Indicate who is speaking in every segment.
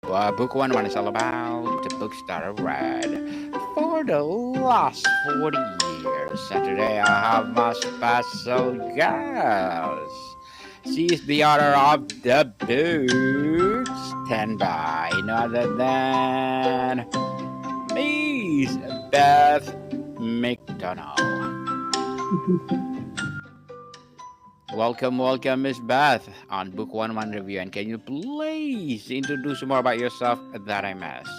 Speaker 1: Book one is all about the books that I read for the last 40 years. And today I have my special guest. She is the author of the book Stand By, no other than Miss Beth McDonough. Welcome, Miss Beth, on Book One Review. And can you please introduce more about yourself that I missed?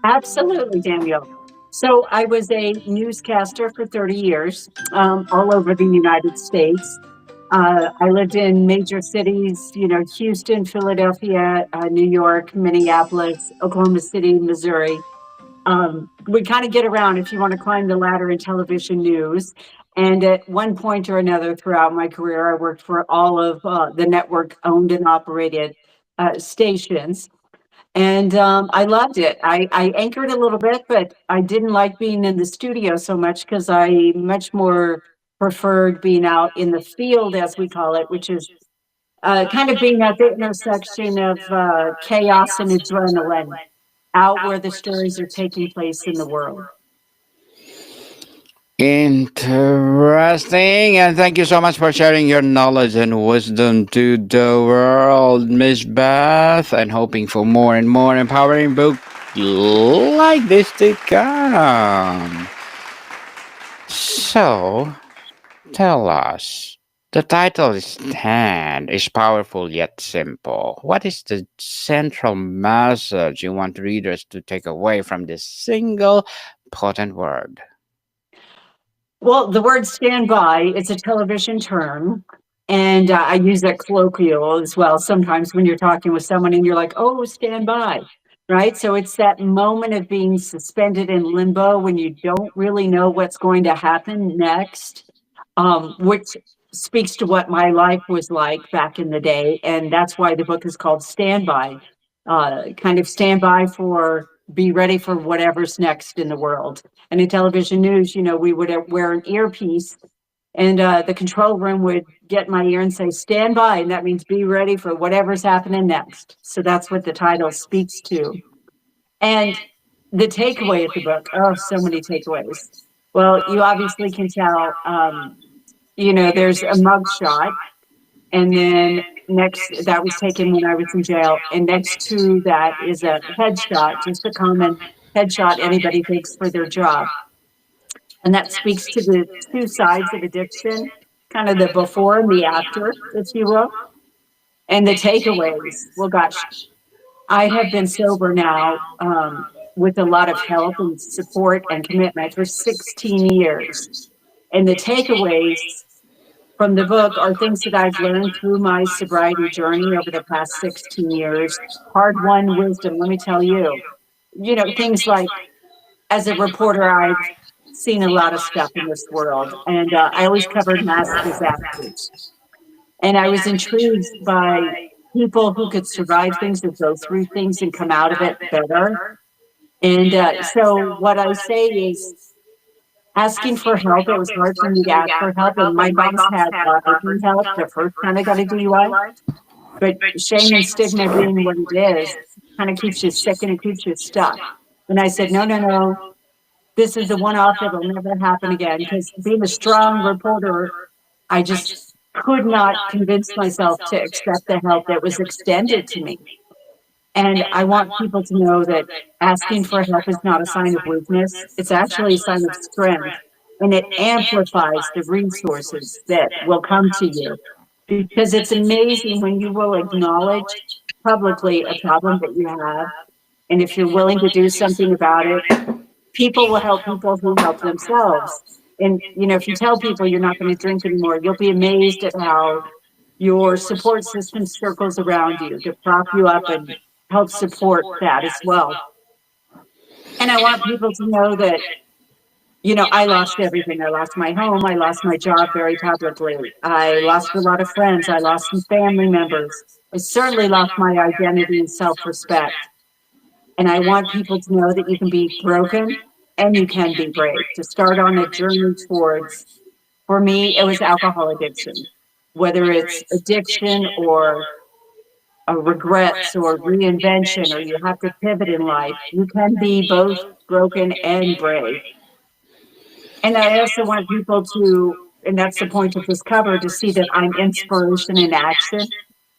Speaker 2: Absolutely, Daniel. So I was a newscaster for 30 years, all over the United States. I lived in major cities, Houston, Philadelphia, New York, Minneapolis, Oklahoma City, Missouri. We kind of get around if you want to climb the ladder in television news. And at one point or another throughout my career, I worked for all of the network owned and operated stations. And I loved it. I anchored a little bit, but I didn't like being in the studio so much because I much more preferred being out in the field, as we call it, which is kind of being at the intersection of chaos and adrenaline, out where the stories are taking place in the world.
Speaker 1: Interesting, and thank you so much for sharing your knowledge and wisdom to the world, Miss Beth, and hoping for more and more empowering books like this to come. So, tell us. The title is Stand is powerful yet simple. What is the central message you want readers to take away from this single potent word?
Speaker 2: Well, the word standby is a television term. And I use that colloquial as well. Sometimes when you're talking with someone and you're like, oh, stand by, right? So it's that moment of being suspended in limbo when you don't really know what's going to happen next, which speaks to what my life was like back in the day. And that's why the book is called Standby. Kind of standby for be ready for whatever's next in the world. And in television news, we would wear an earpiece and the control room would get in my ear and say, stand by. And that means be ready for whatever's happening next. So that's what the title speaks to. And the takeaway of the book, oh, so many takeaways. Well, you obviously can tell, there's a mug shot. And then next, that was taken when I was in jail. And next to that is a headshot, just a common headshot anybody takes for their job. And that speaks to the two sides of addiction, kind of the before and the after, if you will. And the takeaways. Well, gosh, I have been sober now with a lot of help and support and commitment for 16 years. And the takeaways from the book are things that I've learned through my sobriety journey over the past 16 years. Hard won wisdom, let me tell you. Things like as a reporter, I've seen a lot of stuff in this world, and I always covered mass disasters. And I was intrigued by people who could survive things or go through things and come out of it better. And so, what I say is asking for help. It was hard for me to ask for help, and my boss had IV help the first time I got a DUI. But shame and stigma being what it is, kind of keeps you sick and it keeps you stuck. And I said, no, no, no. This is a one-off. It'll never happen again. Because being a strong reporter, I just could not convince myself to accept the help that was extended to me. And I want people to know that asking for help is not a sign of weakness. It's actually a sign of strength. And it amplifies the resources that will come to you. Because it's amazing when you will acknowledge publicly a problem that you have. And if you're willing to do something about it, people will help people who help themselves. And, if you tell people you're not going to drink anymore, you'll be amazed at how your support system circles around you to prop you up and help support that as well. And I want people to know that, I lost everything. I lost my home. I lost my job very publicly. I lost a lot of friends. I lost some family members. I certainly lost my identity and self respect. And I want people to know that you can be broken and you can be brave, to start on a journey towards, for me, it was alcohol addiction, whether it's addiction or regrets or reinvention, or you have to pivot in life. You can be both broken and brave. And I also want people to, and that's the point of this cover, to see that I'm inspiration in action,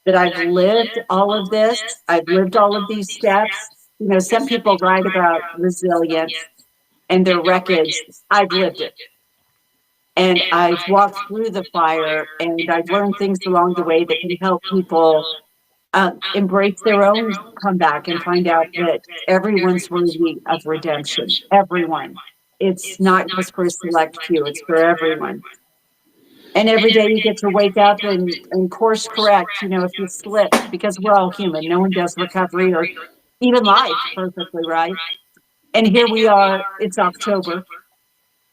Speaker 2: that I've lived all of this. I've lived all of these steps. You know, some people write about resilience and their wreckage. I've lived it. And I've walked through the fire and I've learned things along the way that can help people embrace their own comeback and find out that everyone's worthy of redemption. Everyone. It's not just for a select few, it's for everyone. And every day you get to wake up and course correct, you know, if you slip, because we're all human. No one does recovery or even life perfectly, right? And here we are, it's October,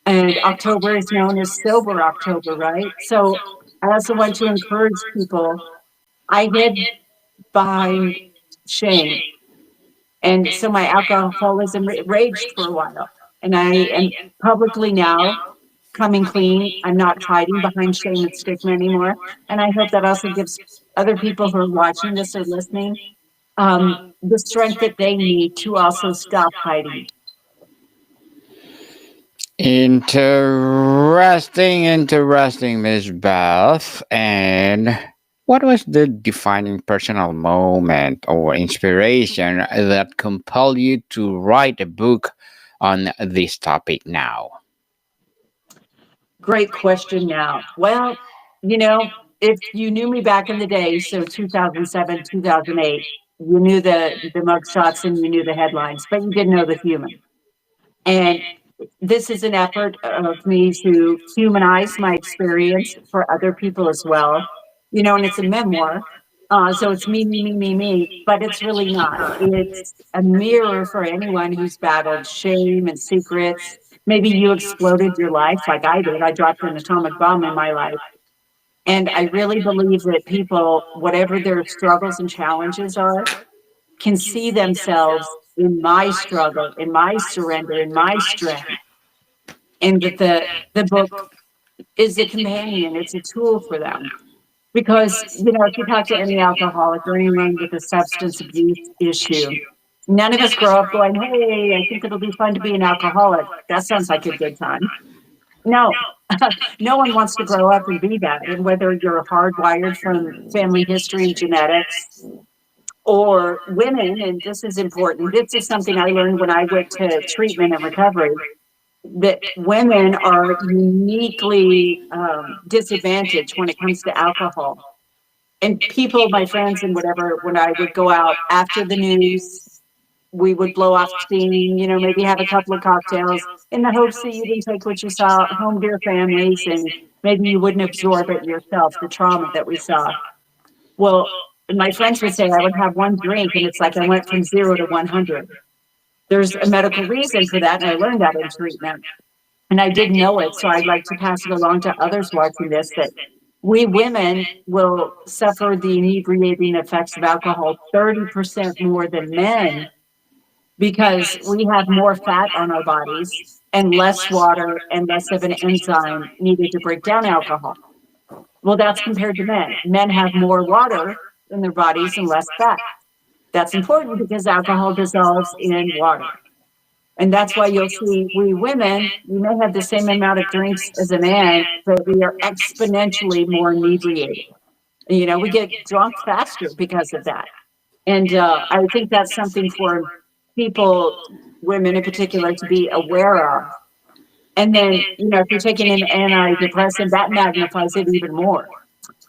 Speaker 2: and October is known as Sober October, right? So I also want to encourage people. I hid behind shame. And so my alcoholism raged for a while. And I am publicly now coming clean. I'm not hiding behind shame and stigma anymore. And I hope that also gives other people who are watching this or listening the strength that they need to also stop hiding.
Speaker 1: Interesting, Miss Beth. And what was the defining personal moment or inspiration that compelled you to write a book on this topic now?
Speaker 2: Great question now. Well, you know, if you knew me back in the day, so 2007, 2008, you knew the mug shots and you knew the headlines, but you didn't know the human. And this is an effort of me to humanize my experience for other people as well. You know, and it's a memoir. So it's me, but it's really not. It's a mirror for anyone who's battled shame and secrets. Maybe you exploded your life like I did. I dropped an atomic bomb in my life. And I really believe that people, whatever their struggles and challenges are, can see themselves in my struggle, in my surrender, in my strength, and that the book is a companion. It's a tool for them. Because, you know, if you talk to any alcoholic or anyone with a substance abuse issue, none of us grow up going, hey, I think it'll be fun to be an alcoholic. That sounds like a good time. No, no one wants to grow up and be that. And whether you're hardwired from family history and genetics, or women, and this is important, this is something I learned when I went to treatment and recovery, that women are uniquely disadvantaged when it comes to alcohol. And people, my friends and whatever, when I would go out after the news, we would blow off steam, you know, maybe have a couple of cocktails in the hopes that you didn't take what you saw home to your families and maybe you wouldn't absorb it yourself, the trauma that we saw. Well, my friends would say I would have one drink and it's like I went from 0 to 100. There's a medical reason for that, and I learned that in treatment. And I didn't know it, so I'd like to pass it along to others watching this, that we women will suffer the inebriating effects of alcohol 30% more than men because we have more fat on our bodies and less water and less of an enzyme needed to break down alcohol. Well, that's compared to men. Men have more water in their bodies and less fat. That's important because alcohol dissolves in water. And that's why you'll see we women, we may have the same amount of drinks as a man, but we are exponentially more inebriated. You know, we get drunk faster because of that. And I think that's something for people, women in particular, to be aware of. And then, you know, if you're taking an antidepressant, that magnifies it even more.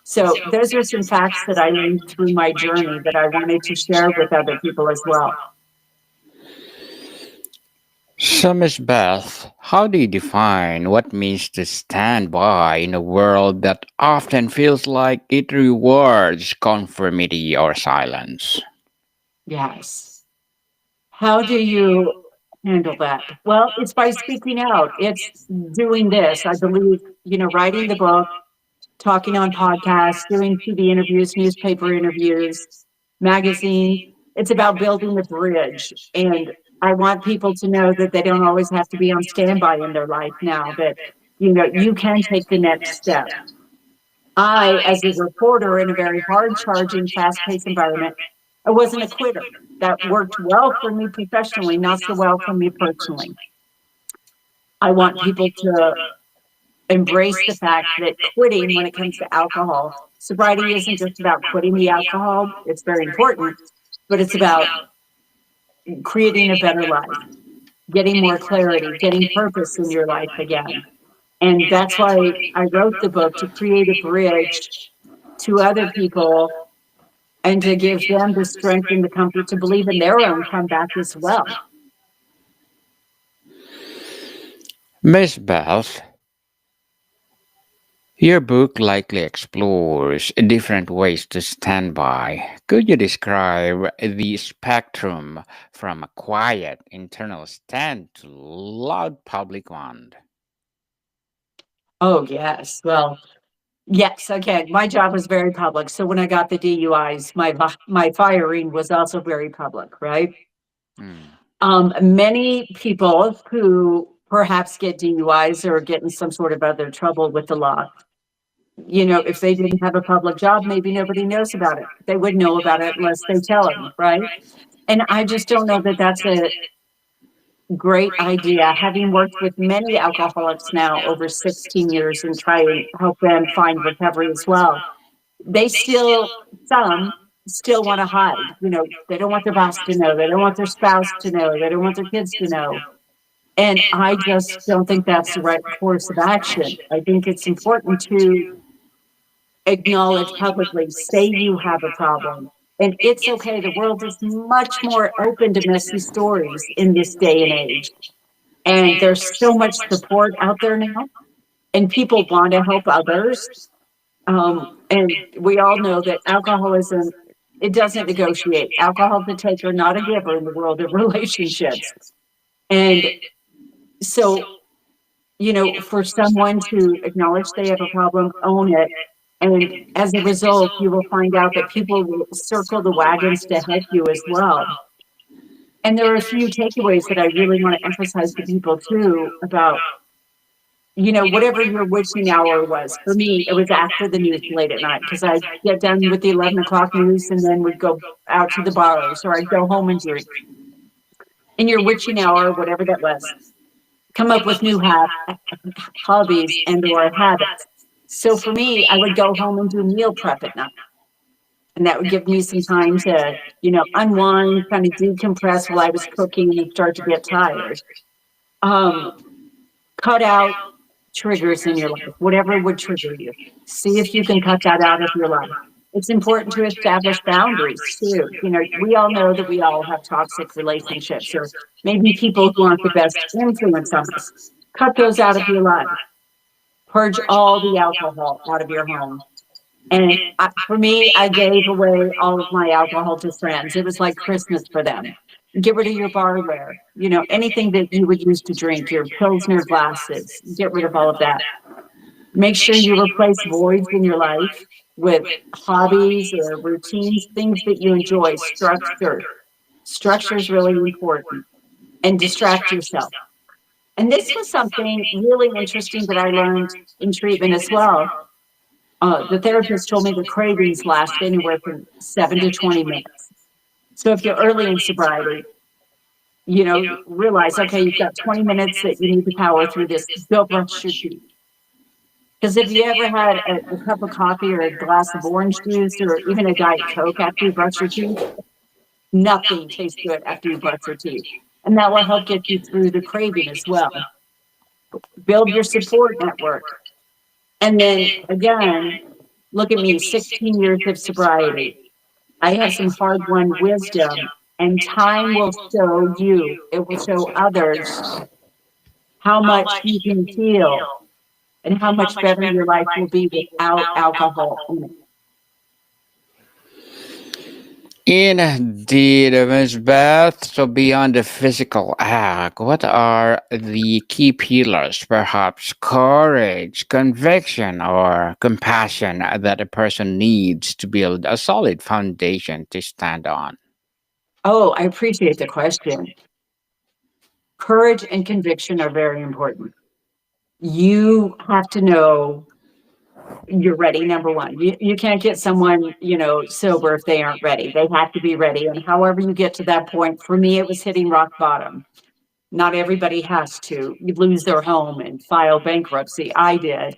Speaker 2: So those are some facts that I learned through my journey that I wanted to share with other people as well.
Speaker 1: So, Miss Beth, how do you define what means to stand by in a world that often feels like it rewards conformity or silence?
Speaker 2: Yes. How do you handle that? Well, it's by speaking out. It's doing this. I believe, you know, writing the book, talking on podcasts, doing TV interviews, newspaper interviews, magazine. It's about building the bridge. And I want people to know that they don't always have to be on standby in their life now, that, you know, you can take the next step. I, as a reporter in a very hard charging, fast paced environment, I wasn't a quitter. That worked well for me professionally, not so well for me personally. I want people to embrace the fact that quitting when it comes to alcohol, sobriety isn't just about quitting the alcohol, it's very important, but it's about creating a better life, getting more clarity, getting purpose in your life again. And that's why I wrote the book, to create a bridge to other people and to give them the strength and the comfort to believe in their own comeback as well.
Speaker 1: Miss Beth, your book likely explores different ways to stand by. Could you describe the spectrum from a quiet internal stand to loud public one?
Speaker 2: Oh, yes. Well, yes. Okay. My job was very public. So when I got the DUIs, my firing was also very public, right?
Speaker 1: Hmm.
Speaker 2: Many people who perhaps get DUIs or get in some sort of other trouble with the law, if they didn't have a public job, maybe nobody knows about it. They would know about it unless they tell them, right? And I just don't know that that's a great idea. Having worked with many alcoholics now over 16 years and try and help them find recovery as well, they still, some still want to hide. They don't want their boss to know. They don't want their spouse to know. They don't want their kids to know. And I just don't think that's the right course of action. I think it's important to acknowledge publicly, say you have a problem. And it's okay. The world is much more open to messy stories in this day and age. And there's so much support out there now, and people want to help others. And we all know that alcoholism, it doesn't negotiate. Alcohol's a taker, not a giver in the world of relationships. And so, for someone to acknowledge they have a problem, own it. And as a result, you will find out that people will circle the wagons to help you as well. And there are a few takeaways that I really want to emphasize to people too about, whatever your witching hour was. For me, it was after the news late at night because I'd get done with the 11 o'clock news and then would go out to the bars or I'd go home and drink. In your witching hour, whatever that was, come up with new hobbies and or habits. So for me, I would go home and do meal prep at night. And that would give me some time to, unwind, kind of decompress while I was cooking and start to get tired. Cut out triggers in your life, whatever would trigger you. See if you can cut that out of your life. It's important to establish boundaries too. We all know that we all have toxic relationships or maybe people who aren't the best influence on us. Cut those out of your life. Purge all the alcohol out of your home. And for me, I gave away all of my alcohol to friends. It was like Christmas for them. Get rid of your barware, anything that you would use to drink, your Pilsner glasses, get rid of all of that. Make sure you replace voids in your life with hobbies or routines, things that you enjoy, structure. Structure is really important. And distract yourself. And this was something really interesting that I learned in treatment as well. The therapist told me the cravings last anywhere from 7 to 20 minutes. So if you're early in sobriety, realize, okay, you've got 20 minutes that you need to power through this. Go brush your teeth. Because if you ever had a cup of coffee or a glass of orange juice or even a Diet Coke after you brush your teeth, nothing tastes good after you brush your teeth. And that will help get you through the craving as well. Build your support network. And then again, look at me, 16 years of sobriety. I have some hard-won wisdom, and time will show you, it will show others how much you can heal and how much better your life will be without alcohol in it.
Speaker 1: Indeed, Miss Beth. So, beyond the physical act, what are the key pillars, perhaps courage, conviction, or compassion that a person needs to build a solid foundation to stand on?
Speaker 2: Oh, I appreciate the question. Courage and conviction are very important. You have to know you're ready. Number one, you can't get someone, sober if they aren't ready. They have to be ready. And however you get to that point, for me, it was hitting rock bottom. Not everybody has to lose their home and file bankruptcy. I did,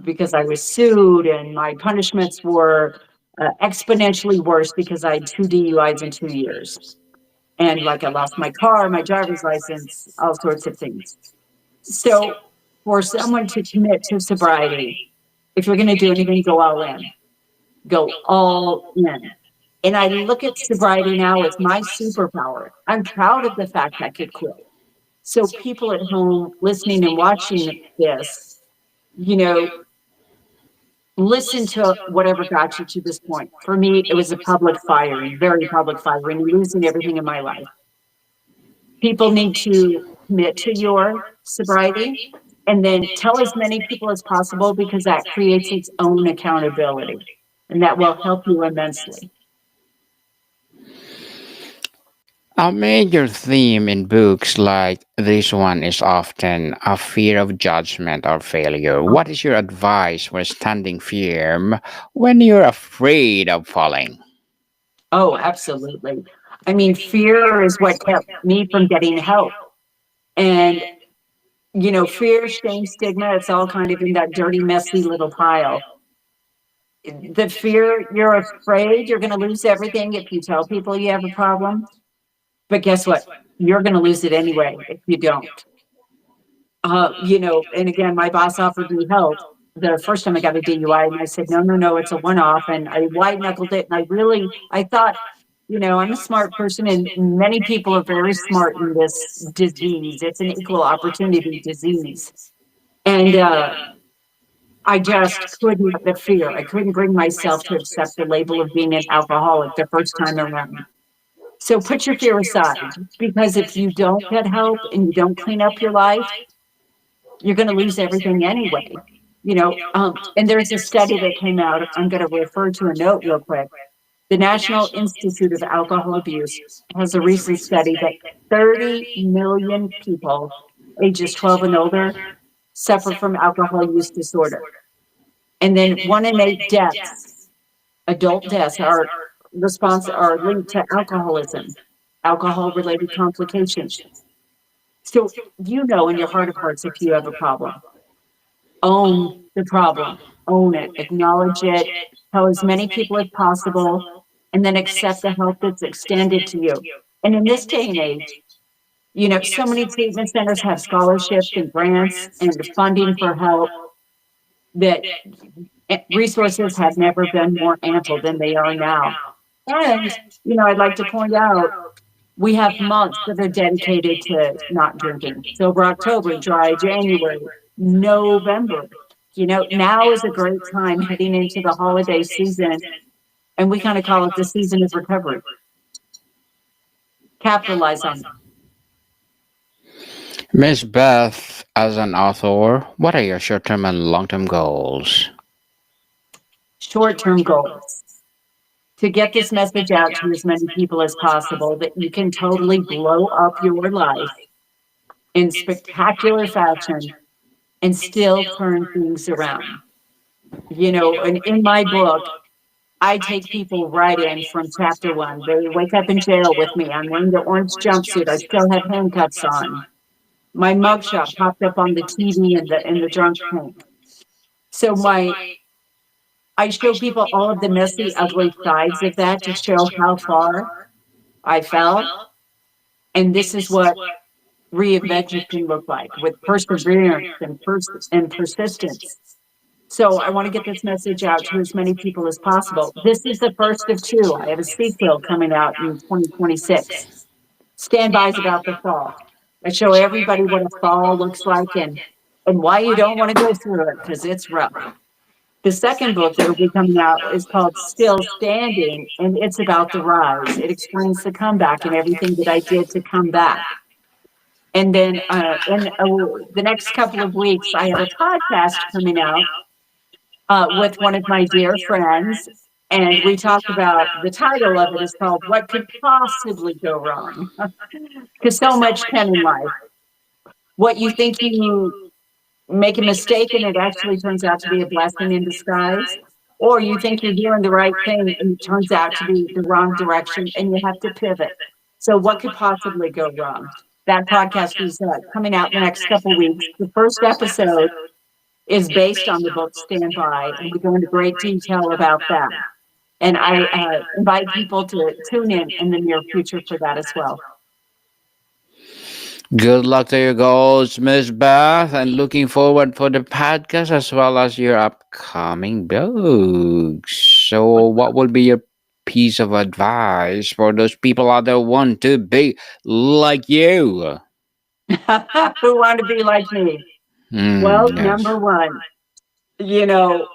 Speaker 2: because I was sued, and my punishments were exponentially worse because I had two DUIs in 2 years. And like I lost my car, my driver's license, all sorts of things. So for someone to commit to sobriety, if you're going to do anything, go all in. Go all in. And I look at sobriety now as my superpower. I'm proud of the fact I could quit. So people at home listening and watching this, you know, listen to whatever got you to this point. For me, it was a public firing, very public firing, losing everything in my life. People need to commit to your sobriety and then tell as many people as possible, because that creates its own accountability and that will help you immensely.
Speaker 1: A major theme in books like this one is often a fear of judgment or failure. What is your advice for standing firm when you're afraid of falling?
Speaker 2: Oh, absolutely. I mean, fear is what kept me from getting help. And, fear, shame, stigma, it's all kind of in that dirty, messy little pile. The fear, you're afraid you're going to lose everything if you tell people you have a problem. But guess what? You're going to lose it anyway if you don't. And again, my boss offered me help the first time I got a DUI, and I said, no, no, no, it's a one-off. And I white knuckled it. And I thought, I'm a smart person, and many people are very smart in this disease. It's an equal opportunity disease. And I just couldn't, the fear, I couldn't bring myself to accept the label of being an alcoholic the first time around. So put your fear aside, because if you don't get help and you don't clean up your life, you're going to lose everything anyway. And there's a study that came out. I'm going to refer to a note real quick. The National Institute of Alcohol Abuse has a recent study that 30 million people ages 12 and older suffer from alcohol use disorder. And then 1 in 8 deaths, adult deaths, are linked to alcoholism, alcohol related complications. So in your heart of hearts, if you have a problem, own the problem, own it, acknowledge it, tell as many people as possible, and then accept the help that's extended to you. And in this day and age, so many treatment centers have scholarships and grants and funding for help, that resources have never been more ample than they are now. And, I'd like to point out, we have months that are dedicated to not drinking. Sober October, dry January, November. Now is a great time heading into the holiday season, and we kind of call it the season of recovery. Capitalize on it.
Speaker 1: Miss Beth, as an author, what are your short term and long term goals?
Speaker 2: Short-term goals: to get this message out to as many people as possible, that you can totally blow up your life in spectacular fashion and still turn things around. And in my book, I take people right in from chapter 1. They wake up in jail with me. I'm wearing the orange jumpsuit. I still have handcuffs on. My mugshot popped up on the TV in the drunk tank. So I show people all of the messy, ugly sides of that to show how far I fell. And this is what reinvention can look like, with perseverance and persistence. So I want to get this message out to as many people as possible. This is the first of two. I have a sequel coming out in 2026. Stand by is about the fall. I show everybody what a fall looks like, and why you don't want to go through it, because it's rough. The second book that will be coming out is called Still Standing, and it's about the rise. It explains the comeback and everything that I did to come back. And then in the next couple of weeks, I have a podcast coming out with one of my dear friends. And we talk about, the title of it is called What Could Possibly Go Wrong? Because so much can in life. What you think you make a mistake and it actually turns out to be a blessing in disguise, or you think you're doing the right thing and it turns out to be the wrong direction and you have to pivot. So, what could possibly go wrong? That podcast is coming out in the next couple weeks. The first episode is based on the book Stand By, and we go into great detail about that. And I invite people to tune in the near future for that as well.
Speaker 1: Good luck to your goals, Miss Beth, and looking forward for the podcast as well as your upcoming books. So, what will be your piece of advice for those people out there who want to be like you?
Speaker 2: Who want to be like me? Well,
Speaker 1: Yes.
Speaker 2: number one, you know,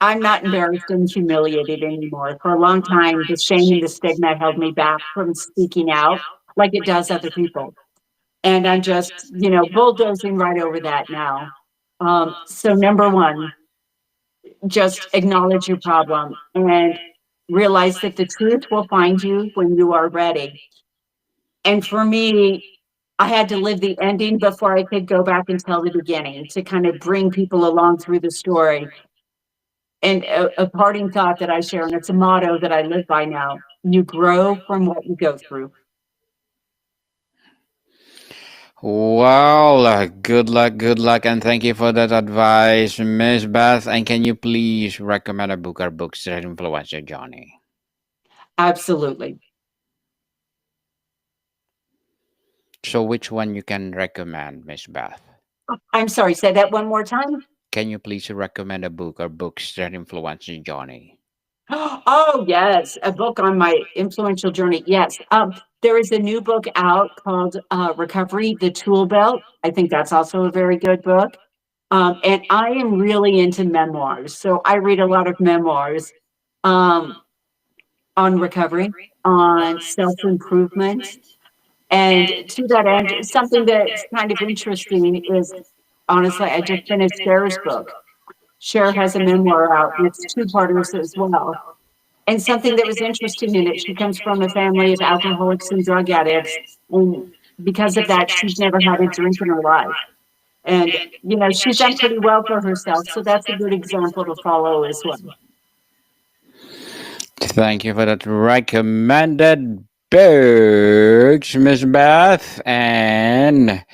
Speaker 2: I'm not embarrassed and humiliated anymore. For a long time, the shame and the stigma held me back from speaking out like it does other people. And I'm just, bulldozing right over that now. So, number one, just acknowledge your problem and realize that the truth will find you when you are ready. And for me, I had to live the ending before I could go back and tell the beginning to kind of bring people along through the story. And a parting thought that I share, and it's a motto that I live by now: you grow from what you go through.
Speaker 1: Well, good luck, and thank you for that advice, Miss Beth. And can you please recommend a book or books that influence your journey?
Speaker 2: Absolutely.
Speaker 1: So, which one you can recommend, Miss Beth?
Speaker 2: I'm sorry, say that one more time.
Speaker 1: Can you please recommend a book or books that influence your journey?
Speaker 2: Oh, yes, a book on my influential journey. Yes. There is a new book out called Recovery, the Tool Belt. I think that's also a very good book. And I am really into memoirs. So I read a lot of memoirs um, on recovery, on self improvement. And to that end, something that's kind of interesting is honestly, I just finished Cher's book. Cher has a memoir out, and it's two parters as well. And something that was interesting in it, she comes from a family of alcoholics and drug addicts. And because of that, she's never had a drink in her life. And, she's done pretty well for herself. So that's a good example to follow as well.
Speaker 1: Thank you for that recommended books, Miss Beth. And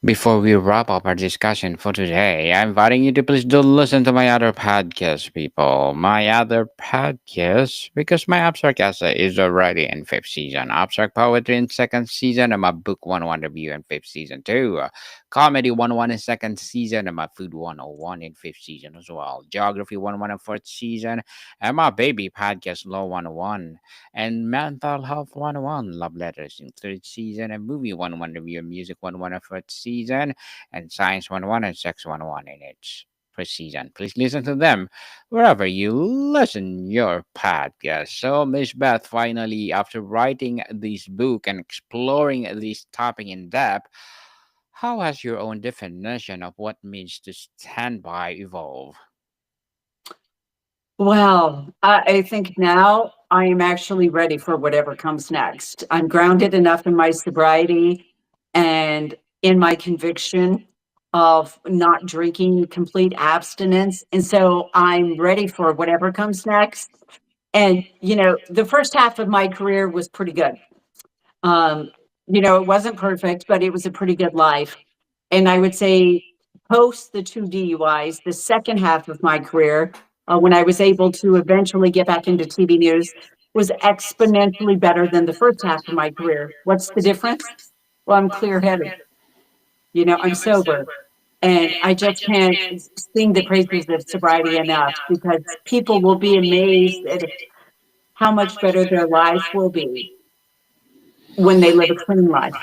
Speaker 1: before we wrap up our discussion for today, I'm inviting you to please do listen to my other podcast, people. My other podcast, because my abstract essay is already in fifth season, abstract poetry in second season, and my book 101 review in fifth season too. Comedy 101 in second season, and my food 101 in fifth season as well. Geography 101 in fourth season, and my baby podcast Law 101 and Mental Health 101, Love Letters in third season, and Movie 101 Review, and Music 101 in fourth season, and Science 101 and Sex 101 in its first season. Please listen to them wherever you listen your podcast. So, Miss Beth, finally, after writing this book and exploring this topic in depth, how has your own definition of what means to stand by evolve?
Speaker 2: Well, I think now I am actually ready for whatever comes next. I'm grounded enough in my sobriety and in my conviction of not drinking, complete abstinence. And so I'm ready for whatever comes next. And, the first half of my career was pretty good. Um, it wasn't perfect, but it was a pretty good life. And I would say post the two DUIs, the second half of my career, when I was able to eventually get back into TV news, was exponentially better than the first half of my career. What's the difference? Well, I'm clear headed. I'm sober. And I just can't sing the praises of sobriety enough because people will be amazed at how much better their lives will be when they live a clean life.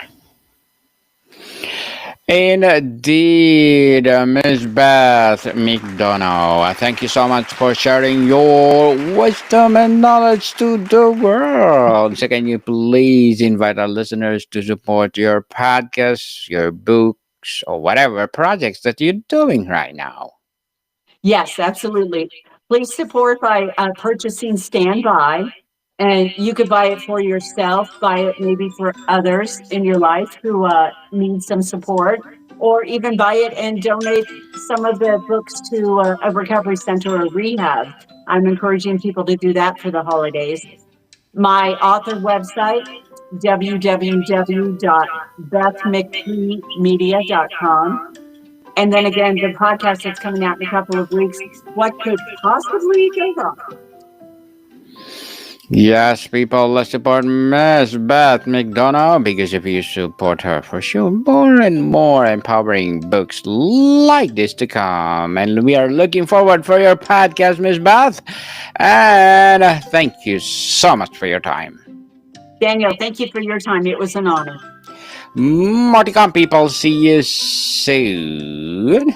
Speaker 1: Indeed, Miss Beth McDonough. Thank you so much for sharing your wisdom and knowledge to the world. So, can you please invite our listeners to support your podcasts, your books, or whatever projects that you're doing right now?
Speaker 2: Yes, absolutely. Please support by purchasing Standby. And you could buy it for yourself, buy it maybe for others in your life who need some support. or even buy it and donate some of the books to a recovery center or rehab. I'm encouraging people to do that for the holidays. My author website, www.bethmcmedia.com. And then again, the podcast that's coming out in a couple of weeks, What Could Possibly Go Wrong?
Speaker 1: Yes, people, let's support Miss Beth McDonough, because if you support her, for sure, more and more empowering books like this to come. And we are looking forward for your podcast, Miss Beth. And thank you so much for your time.
Speaker 2: Daniel, thank you for your time. It was an honor.
Speaker 1: Marticon people, see you soon.